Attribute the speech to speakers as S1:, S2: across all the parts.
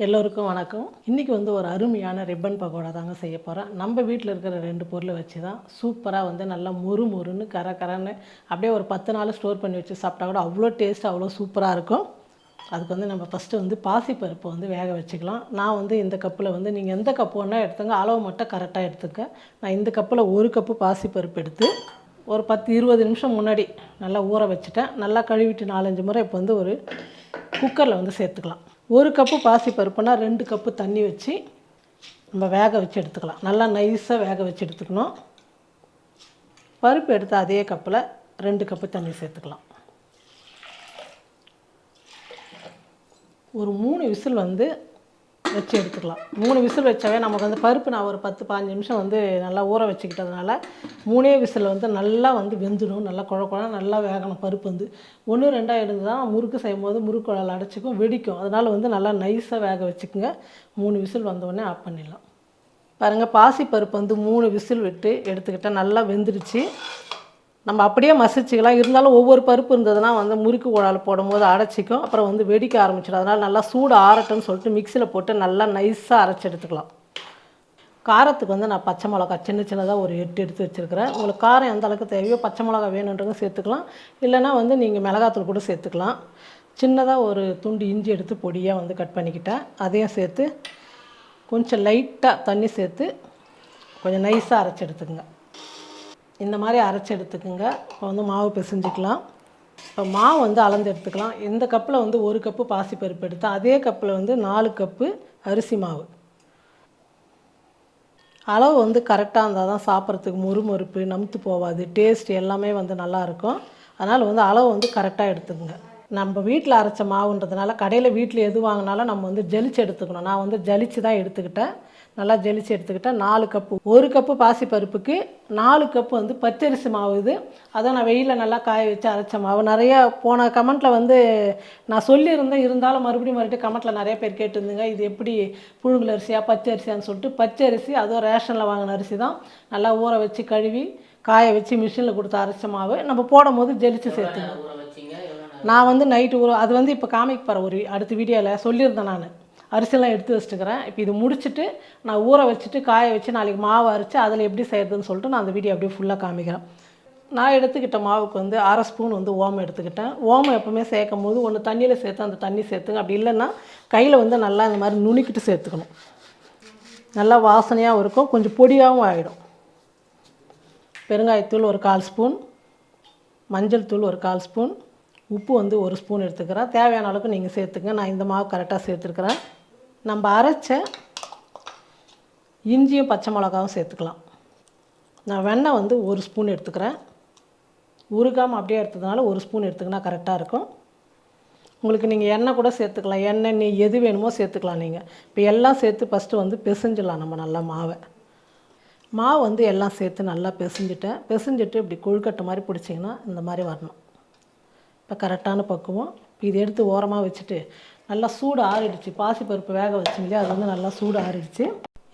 S1: எல்லோருக்கும் வணக்கம். இன்றைக்கி வந்து ஒரு அருமையான ரிப்பன் பக்கோடா தாங்க செய்ய போகிறேன். நம்ம வீட்டில் இருக்கிற 2 பொருளை வச்சு தான் சூப்பராக வந்து நல்லா மொறு மொறுன்னு கரன்னு அப்படியே ஒரு 10 நாள் ஸ்டோர் பண்ணி வச்சு சாப்பிட்டா கூட அவ்வளோ டேஸ்ட் அவ்வளோ சூப்பராக இருக்கும். அதுக்கு வந்து நம்ம ஃபஸ்ட்டு வந்து பாசிப்பருப்பை வந்து வேக வச்சுக்கலாம். நான் வந்து இந்த கப்பில் வந்து நீங்கள் எந்த கப்பு வேணால் எடுத்துங்க, அளவு மட்டும் கரெக்டாக எடுத்துக்க. நான் இந்த கப்பில் 1 கப்பு பாசிப்பருப்பு எடுத்து ஒரு 10-20 நிமிஷம் முன்னாடி நல்லா ஊற வச்சுட்டேன். நல்லா கழுவிட்டு 4-5 முறை இப்போ வந்து ஒரு குக்கரில் வந்து சேர்த்துக்கலாம். 1 கப்பு பாசிப்பருப்புனா 2 கப்பு தண்ணி வச்சு நம்ம வேக வச்சு எடுத்துக்கலாம். நல்லா நைஸாக வேக வச்சு எடுத்துக்கணும். பருப்பு எடுத்து அதே கப்பில் 2 கப்பு தண்ணி சேர்த்துக்கலாம். ஒரு 3 விசில் வந்து வச்சு எடுத்துக்கலாம். 3 விசில் வச்சாவே நமக்கு வந்து பருப்பு நான் ஒரு 10-15 நிமிஷம் வந்து நல்லா ஊற வச்சுக்கிட்டதுனால 3 விசில் வந்து நல்லா வந்து வெந்துடும். நல்லா குழ நல்லா வேகணும். பருப்பு வந்து 1-2 இருந்து தான் முறுக்கு செய்யும் போது முறுக்கு குழல் அடைச்சிக்கும், வெடிக்கும். அதனால் வந்து நல்லா நைஸாக வேக வச்சுக்கோங்க. 3 விசில் வந்தோடனே ஆஃப் பண்ணிடலாம். பாருங்கள், பாசிப்பருப்பு வந்து 3 விசில் விட்டு எடுத்துக்கிட்டால் நல்லா வெந்துடுச்சு. நம்ம அப்படியே மசிச்சுக்கலாம். இருந்தாலும் ஒவ்வொரு பருப்பு இருந்ததுன்னா வந்து முறுக்கு குழால் போடும்போது அடைச்சிக்கும், அப்புறம் வந்து வெடிக்க ஆரம்பிச்சிடும். அதனால் நல்லா சூடு ஆறட்டும்னு சொல்லிட்டு மிக்சியில் போட்டு நல்லா நைஸாக அரைச்சி எடுத்துக்கலாம். காரத்துக்கு வந்து நான் பச்சை மிளகா சின்னதாக ஒரு 8 எடுத்து வச்சுருக்கிறேன். உங்களுக்கு காரம் எந்த அளவுக்கு தேவையோ பச்சை மிளகா வேணுன்றவங்க சேர்த்துக்கலாம், இல்லைனா வந்து நீங்கள் மிளகாத்தூள் கூட சேர்த்துக்கலாம். சின்னதாக ஒரு துண்டு இஞ்சி எடுத்து பொடியாக வந்து கட் பண்ணிக்கிட்டேன். அதையும் சேர்த்து கொஞ்சம் லைட்டாக தண்ணி சேர்த்து கொஞ்சம் நைஸாக அரைச்சி எடுத்துக்கோங்க. இந்த மாதிரி அரைச்சி எடுத்துக்கோங்க. இப்போ வந்து மாவு பிசைஞ்சிக்கலாம். இப்போ மாவு வந்து அளந்து எடுத்துக்கலாம். இந்த கப்பில் வந்து 1 கப்பு பாசிப்பருப்பு எடுத்தேன். அதே கப்பில் வந்து 4 கப்பு அரிசி மாவு. அளவு வந்து கரெக்டாக இருந்தால் தான் சாப்பிட்றதுக்கு முறுமுறுப்பு நமுத்து போகாது, டேஸ்ட் எல்லாமே வந்து நல்லாயிருக்கும். அதனால் வந்து அளவு வந்து கரெக்டாக எடுத்துக்கோங்க. நம்ம வீட்டில் அரைச்ச மாவுன்றதுனால கடையில் வீட்டில் எது வாங்கினாலும் நம்ம வந்து ஜலிச்சு எடுத்துக்கணும். நான் வந்து ஜலிச்சு தான் எடுத்துக்கிட்டேன். நல்லா ஜலிச்சு எடுத்துக்கிட்டேன். 4 கப்பு 1 கப்பு பாசிப்பருப்புக்கு 4 கப்பு வந்து பச்சரிசி மாவு. இது அதை நான் வெயிலில் நல்லா காய வச்சு அரைச்ச மாவு. நிறையா போன கமெண்ட்டில் வந்து நான் சொல்லியிருந்தேன், இருந்தாலும் மறுபடியும் கமெண்ட்டில் நிறைய பேர் கேட்டுருந்துங்க, இது எப்படி புழுங்கல் அரிசியாக பச்சரிசியான்னு சொல்லிட்டு. பச்சரிசி அதுவும் ரேஷனில் வாங்கின அரிசி தான். நல்லா ஊற வச்சு கழுவி காய வச்சு மிஷினில் கொடுத்து அரைச்ச மாவு நம்ம போடும் போது ஜலிச்சு சேர்த்துக்கணும். நான் வந்து நைட்டு அது வந்து இப்போ காமிக்க போகிறேன் ஒரு அடுத்த வீடியோவில் சொல்லியிருந்தேன். நான் அரிசியெல்லாம் எடுத்து வச்சுட்டுக்கிறேன். இப்போ இது முடிச்சுட்டு நான் ஊற வச்சுட்டு காய வச்சு நாளைக்கு மாவு அரைச்சி அதில் எப்படி செய்கிறதுன்னு சொல்லிட்டு நான் அந்த வீடியோ அப்படியே ஃபுல்லாக காமிக்கிறேன். நான் எடுத்துக்கிட்ட மாவுக்கு வந்து 1/2 ஸ்பூன் வந்து ஓமம் எடுத்துக்கிட்டேன். ஓமம் எப்போவுமே சேர்க்கும் போது ஒன்று தண்ணியில் சேர்த்து அந்த தண்ணி சேர்த்துங்க, அப்படி இல்லைன்னா கையில் வந்து நல்லா இந்த மாதிரி நுணுக்கிட்டு சேர்த்துக்கணும். நல்லா வாசனையாகவும் இருக்கும், கொஞ்சம் பொடியாகவும் ஆகிடும். பெருங்காயத்தூள் ஒரு 1/4 ஸ்பூன், மஞ்சள் தூள் ஒரு 1/4 ஸ்பூன், உப்பு வந்து 1 ஸ்பூன் எடுத்துக்கிறேன். தேவையான அளவுக்கு நீங்கள் சேர்த்துங்க. நான் இந்த மாவு கரெக்டாக சேர்த்துருக்குறேன். நம்ம அரைச்ச இஞ்சியும் பச்சை மிளகாவும் சேர்த்துக்கலாம். நான் வெண்ணெய் வந்து 1 ஸ்பூன் எடுத்துக்கிறேன். உருகாமல் அப்படியே எடுத்ததுனால 1 ஸ்பூன் எடுத்துக்கினா கரெக்டாக இருக்கும். உங்களுக்கு நீங்கள் எண்ணெய் கூட சேர்த்துக்கலாம், எண்ணெய் நெய் எது வேணுமோ சேர்த்துக்கலாம். நீங்கள் இப்போ எல்லாம் சேர்த்து ஃபஸ்ட்டு வந்து பிசைஞ்சிடலாம் நம்ம நல்லா மாவு வந்து எல்லாம் சேர்த்து நல்லா பிசைஞ்சிட்டு இப்படி கொழுக்கட்டை மாதிரி பிடிச்சிங்கன்னா இந்த மாதிரி வரணும். இப்போ கரெக்டான பக்குவம். இப்போ இதை எடுத்து ஓரமாக வச்சுட்டு நல்லா சூடு ஆறிடுச்சு. பாசிப்பருப்பு வேக வச்சிங்க இல்லையா, அது வந்து நல்லா சூடு ஆறிடுச்சு.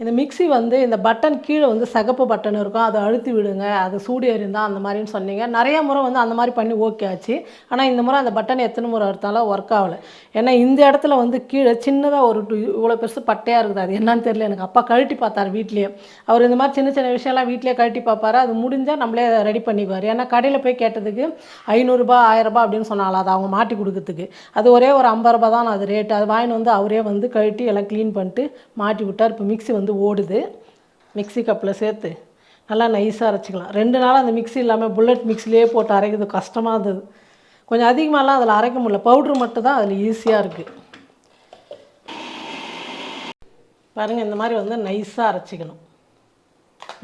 S1: இந்த மிக்ஸி வந்து இந்த பட்டன் கீழே வந்து சகப்பு பட்டன் இருக்கும், அதை அழுத்தி விடுங்க, அது சூடு எறிந்தால் அந்த மாதிரின்னு சொன்னீங்க. நிறைய முறை வந்து அந்த மாதிரி பண்ணி ஓகே ஆச்சு. ஆனால் இந்த முறை அந்த பட்டன் எத்தனை முறை எடுத்தாலும் ஒர்க் ஆகலை. ஏன்னா இந்த இடத்துல வந்து கீழே சின்னதாக ஒரு இவ்வளோ பெருசு பட்டையாக இருக்குது. அது என்னன்னு தெரியல. எனக்கு அப்பா கழட்டி பார்த்தார் வீட்லேயே. அவர் இந்த மாதிரி சின்ன சின்ன விஷயம்லாம் வீட்லேயே கழட்டி பார்ப்பார். அது முடிஞ்சால் நம்மளே ரெடி பண்ணிக்குவார். ஏன்னா கடையில் போய் கேட்டதுக்கு 500 ரூபா 1000 ரூபா அப்படின்னு சொன்னாலும் அது அவங்க மாட்டி கொடுக்கறதுக்கு அது ஒரே ஒரு 50 ரூபா தான் அது ரேட்டு. அது வாங்கின்னு வந்து அவரே வந்து கழட்டி எல்லாம் க்ளீன் பண்ணிட்டு மாட்டி விட்டார். இப்போ மிக்ஸி வந்து ஓடுது. மிக்ஸி கப்பில் சேர்த்து நல்லா நைஸாக அரைச்சிக்கலாம். 2 நாள் அந்த மிக்ஸி இல்லாமல் புல்லட் மிக்ஸிலே போட்டு அரைக்கிறது கஷ்டமாக இருந்தது. கொஞ்சம் அதிகமாகலாம் அதில் அரைக்க முடியல. பவுட்ரு மட்டும் தான் அதில் ஈஸியாக இருக்குது. பாருங்கள், இந்த மாதிரி வந்து நைஸாக அரைச்சிக்கணும்.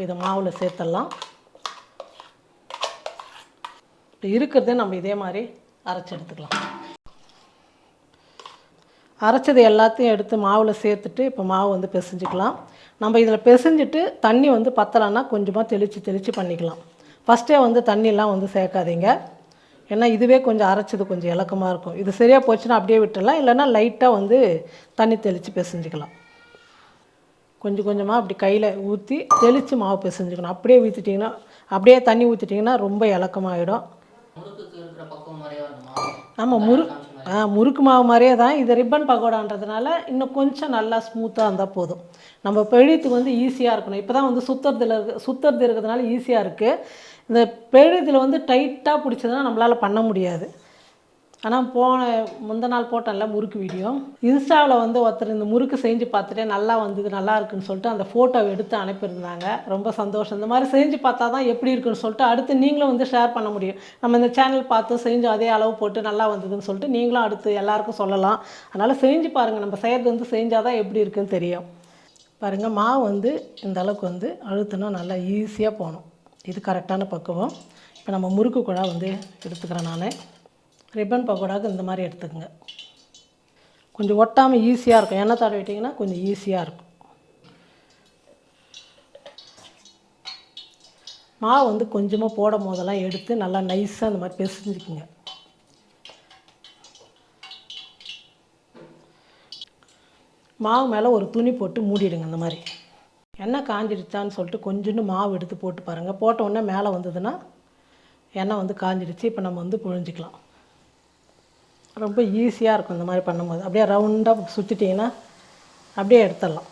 S1: இதை மாவில் சேர்த்துடலாம். இப்போ இருக்கிறதே நம்ம இதே மாதிரி அரைச்சி எடுத்துக்கலாம். அரைச்சது எல்லாத்தையும் எடுத்து மாவில் சேர்த்துட்டு இப்போ மாவு வந்து பிசைஞ்சிக்கலாம். நம்ம இதில் பிசைஞ்சிட்டு தண்ணி வந்து பத்தலைன்னா கொஞ்சமாக தெளித்து பண்ணிக்கலாம். ஃபஸ்ட்டே வந்து தண்ணியெலாம் வந்து சேர்க்காதீங்க. ஏன்னா இதுவே கொஞ்சம் அரைச்சது கொஞ்சம் இலக்கமாக இருக்கும். இது சரியாக போச்சுன்னா அப்படியே விட்டுடலாம், இல்லைன்னா லைட்டாக வந்து தண்ணி தெளித்து பிசைஞ்சிக்கலாம். கொஞ்சம் கொஞ்சமாக அப்படி கையில் ஊற்றி தெளித்து மாவு பிசைஞ்சிக்கணும். அப்படியே ஊற்றிட்டிங்கன்னா அப்படியே தண்ணி ஊற்றிட்டிங்கன்னா ரொம்ப இலக்கமாகிடும். ஆமாம், முறுக்கு மாவு மாதிரியே தான் இது ரிப்பன் பக்கோடான்றதுனால இன்னும் கொஞ்சம் நல்லா ஸ்மூத்தாக இருந்தால் போதும். நம்ம பிழியத்துக்கு வந்து ஈஸியாக இருக்கணும். இப்போ தான் வந்து சுற்றுறது இருக்கிறதுனால ஈஸியாக இருக்குது. இந்த பிழியத்தில் வந்து டைட்டாக பிடிச்சதுன்னா நம்மளால் பண்ண முடியாது. ஆனால் முந்த நாள் போட்டேன்ல முறுக்கு வீடியோ, இன்ஸ்டாவில் வந்து ஒருத்தர் இந்த முறுக்கு செஞ்சு பார்த்துட்டு நல்லா வந்தது, நல்லா இருக்குன்னு சொல்லிட்டு அந்த ஃபோட்டோவை எடுத்து அனுப்பியிருந்தாங்க. ரொம்ப சந்தோஷம். இந்த மாதிரி செஞ்சு பார்த்தா தான் எப்படி இருக்குன்னு சொல்லிட்டு அடுத்து நீங்களும் வந்து ஷேர் பண்ண முடியும். நம்ம இந்த சேனல் பார்த்து செஞ்சு அதே அளவு போட்டு நல்லா வந்ததுன்னு சொல்லிட்டு நீங்களும் அடுத்து எல்லாருக்கும் சொல்லலாம். அதனால் செஞ்சு பாருங்கள். நம்ம செய்கிறது வந்து செஞ்சால் தான் எப்படி இருக்குன்னு தெரியும். பாருங்கள், மாவு வந்து இந்த அளவுக்கு வந்து அழுத்தினா நல்லா ஈஸியாக போகணும். இது கரெக்டான பக்குவம். இப்போ நம்ம முறுக்கு கூட வந்து எடுத்துக்கிறேன். நான் ரிப்பன் பக்கோடாவுக்கு இந்த மாதிரி எடுத்துக்கோங்க. கொஞ்சம் ஒட்டாமல் ஈஸியாக இருக்கும். எண்ணெய் தடவிட்டிங்கன்னா கொஞ்சம் ஈஸியாக இருக்கும். மாவு வந்து கொஞ்சமாக போடும் போதெல்லாம் எடுத்து நல்லா நைஸாக இந்த மாதிரி பிசைஞ்சுக்குங்க. மாவு மேலே ஒரு துணி போட்டு மூடிடுங்க. இந்த மாதிரி எண்ணெய் காஞ்சிடுச்சான்னு சொல்லிட்டு கொஞ்சோண்டு மாவு எடுத்து போட்டு பாருங்கள். போட்ட உடனே மேலே வந்ததுன்னா எண்ணெய் வந்து காஞ்சிடுச்சு. இப்போ நம்ம வந்து புழிஞ்சிக்கலாம். ரொம்ப ஈஸியாக இருக்கும் இந்த மாதிரி பண்ணும்போது. அப்படியே ரவுண்டாக சுற்றிட்டிங்கன்னா அப்படியே எடுத்துடலாம்.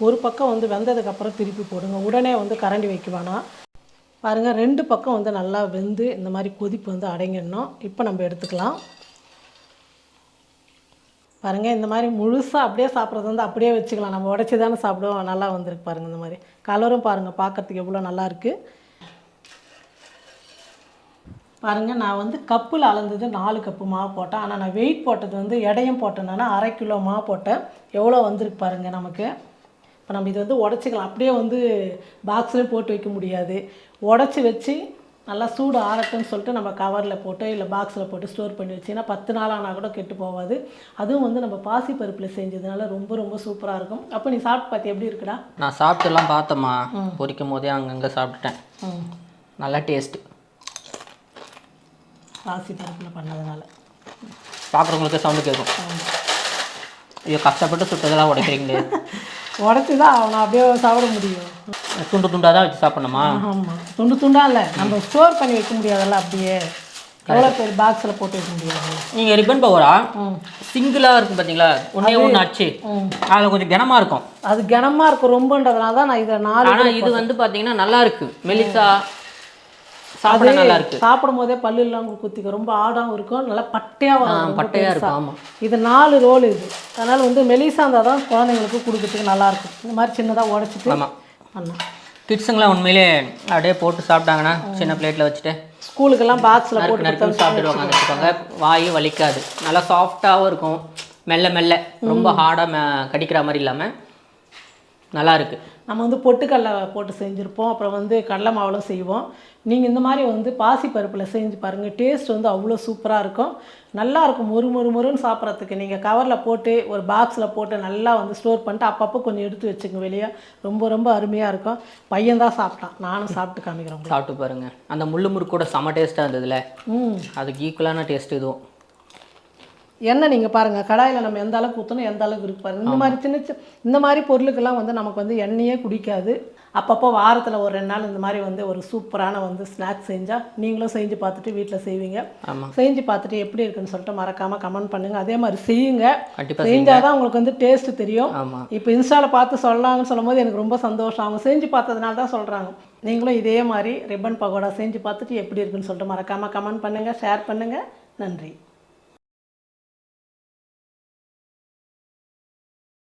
S1: ஒரு பக்கம் வந்து வெந்ததுக்கப்புறம் திருப்பி போடுங்க. உடனே வந்து கரண்டி வைக்க வேணாம். பாருங்கள், 2 பக்கம் வந்து நல்லா வெந்து இந்த மாதிரி கொதிப்பு வந்து அடங்கிடணும். இப்போ நம்ம எடுத்துக்கலாம். பாருங்கள், இந்த மாதிரி முழுசாக அப்படியே சாப்பிட்றது வந்து அப்படியே வச்சுக்கலாம். நம்ம உடச்சி தானே சாப்பிடுவோம். நல்லா வந்திருக்கு பாருங்கள். இந்த மாதிரி கலரும் பாருங்கள், பார்க்குறதுக்கு எவ்வளோ நல்லாயிருக்கு பாருங்கள். நான் வந்து கப்பில் அளந்தது 4 கப்பு மாவு போட்டேன். ஆனால் நான் வெயிட் போட்டது வந்து எடையும் போட்டேன்னா 1/2 கிலோ மாவு போட்டேன். எவ்வளோ வந்திருக்கு பாருங்கள் நமக்கு. இப்போ நம்ம இது வந்து உடச்சிக்கலாம். அப்படியே வந்து பாக்ஸ்லேயும் போட்டு வைக்க முடியாது. உடச்சி வச்சு நல்லா சூடு ஆறட்டுன்னு சொல்லிட்டு நம்ம கவரில் போட்டு இல்லை பாக்ஸில் போட்டு ஸ்டோர் பண்ணி வச்சிங்கன்னா 10 நாள் ஆனால் கூட கெட்டு போகாது. அதுவும் வந்து நம்ம பாசி பருப்பில் செஞ்சதுனால ரொம்ப ரொம்ப சூப்பராக இருக்கும். அப்போ நீ சாப்பிட்டு பார்த்து எப்படி இருக்குடா?
S2: நான் சாப்பிட்டுலாம் பார்த்தேம்மா. பொரிக்கும் போதே அங்கங்கே சாப்பிட்டுட்டேன். நல்லா டேஸ்ட்டு.
S1: பாசி பருப்பில் பண்ணதுனால
S2: பார்க்குறவங்களுக்கு சவுண்டு கேட்கும். ஐயோ, கஷ்டப்பட்டு சுட்டதெல்லாம் உடைக்கிறீங்களே.
S1: உடச்சி தான் அவனை அப்படியே சாப்பிட முடியும்.
S2: துண்டு துண்டாக தான் வச்சு சாப்பிடணுமா?
S1: ஆமாம், துண்டு துண்டாக இல்லை. நம்ம ஸ்டோர் பண்ணி வைக்க முடியாதல்ல. அப்படியே எவ்வளோ பேர் பாக்ஸில் போட்டு வைக்க முடியாது.
S2: நீங்கள் ரிப்பன் பக்கோடா சிங்கிளாக இருக்கும் பார்த்தீங்களா, ஒன்று ஆச்சு. அதில் கொஞ்சம் கனமாக இருக்கும்.
S1: அது கனமாக இருக்கும் ரொம்பன்றதுனால தான் நான் இதை 4.
S2: ஆனால் இது வந்து பார்த்தீங்கன்னா நல்லா இருக்குது. மெலிசா சாப்பிட நல்லா இருக்குது.
S1: சாப்பிடும் போதே பல்லு இல்லாமல் குத்திக்க ரொம்ப ஆடாகவும் இருக்கும். நல்லா பட்டையாக வரும்.
S2: பட்டையாக இருக்கும். ஆமாம்,
S1: இது 4 ரோல் இது. அதனால் வந்து மெலிசா இருந்தால் தான் குழந்தைங்களுக்கு கொடுக்கறதுக்கு நல்லாயிருக்கும். இந்த மாதிரி சின்னதாக உடச்சிட்டு
S2: ஆமாம் பண்ணலாம். கிட்ஸுங்களாம் உண்மையிலே அப்படியே போட்டு சாப்பிட்டாங்கன்னா சின்ன பிளேட்டில் வச்சுட்டு
S1: ஸ்கூலுக்கெல்லாம் பாக்ஸில் போட்டு
S2: நறுக்குன்னு சாப்பிட்டுடுவாங்க. வச்சுக்கோங்க, வாய் வலிக்காது. நல்லா சாஃப்டாகவும் இருக்கும். மெல்ல மெல்ல ரொம்ப ஹார்டாக கடிக்கிற மாதிரி இல்லாமல் நல்லா இருக்குது.
S1: நம்ம வந்து பொட்டுக்கடலை போட்டு செஞ்சுருப்போம். அப்புறம் வந்து கடலை மாவுலும் செய்வோம். நீங்கள் இந்த மாதிரி வந்து பாசி பருப்பில் செஞ்சு பாருங்கள். டேஸ்ட் வந்து அவ்வளோ சூப்பராக இருக்கும். நல்லாயிருக்கும். மொறுன்னு சாப்பிட்றதுக்கு. நீங்கள் கவரில் போட்டு ஒரு பாக்ஸில் போட்டு நல்லா வந்து ஸ்டோர் பண்ணிட்டு அப்பப்போ கொஞ்சம் எடுத்து வச்சுங்க வெளியே. ரொம்ப ரொம்ப அருமையாக இருக்கும். பையன்தான் சாப்பிட்டான். நானும் சாப்பிட்டு காமிக்கிறேன்.
S2: சாப்பிட்டு பாருங்கள். அந்த முள்ளு முறுக்கு கூட செம டேஸ்ட்டாக இருந்ததுல. அதுக்கு ஈக்குவலான டேஸ்ட் இதுவும்.
S1: எண்ணெய் நீங்கள் பாருங்கள், கடாயில் நம்ம எந்த அளவுக்கு ஊற்றணும் எந்த அளவுக்கு இருக்கு பாருங்கள். இந்த மாதிரி இந்த மாதிரி பொருளுக்கெல்லாம் வந்து நமக்கு வந்து எண்ணெயே குடிக்காது. அப்பப்போ வாரத்தில் ஒரு 2 நாள் இந்த மாதிரி வந்து ஒரு சூப்பரான வந்து ஸ்நாக்ஸ் செஞ்சால் நீங்களும் செஞ்சு பார்த்துட்டு வீட்டில் செய்வீங்க. செஞ்சு பார்த்துட்டு எப்படி இருக்குன்னு சொல்லிட்டு மறக்காமல் கமெண்ட் பண்ணுங்கள். அதே மாதிரி செய்யுங்க. செஞ்சால் தான் உங்களுக்கு வந்து டேஸ்ட்டு தெரியும். இப்போ இன்ஸ்டாவில் பார்த்து சொல்லலாம்னு சொல்லும் போது எனக்கு ரொம்ப சந்தோஷம். அவங்க செஞ்சு பார்த்ததுனால தான் சொல்கிறாங்க. நீங்களும் இதே மாதிரி ரிப்பன் பக்கோடா செஞ்சு பார்த்துட்டு எப்படி இருக்குன்னு சொல்லிட்டு மறக்காமல் கமெண்ட் பண்ணுங்கள், ஷேர் பண்ணுங்கள். நன்றி.